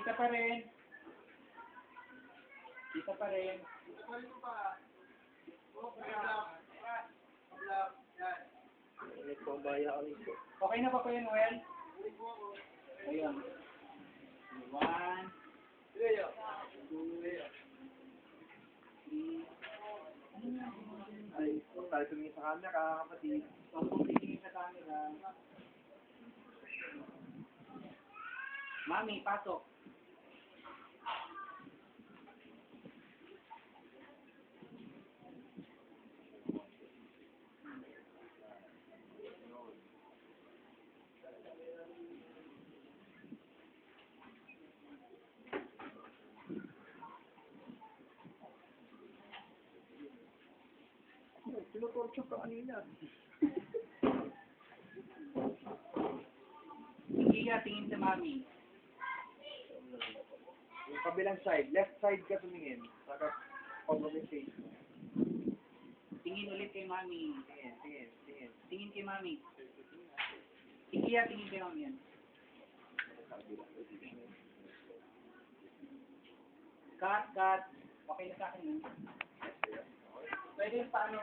Kita pa rin. Kita pa rin. Okay na ba po yun, Well? Ayun. 1, 2, 3. Ay, huwag tayo tumingin sa camera, kapatid. Huwag mong tingin sa camera. Mami, pasok. Pinutorture ka kanina. Iya, tingin sa mami. Yung kabilang side, left side ka tumingin. Saka, cover yung face mo. Tingin ulit kay mami. Tingin, tingin, tingin. Tingin kay mami. Iya, tingin kay mami yan. Cut, cut. Okay na sa akin. Pwede paano?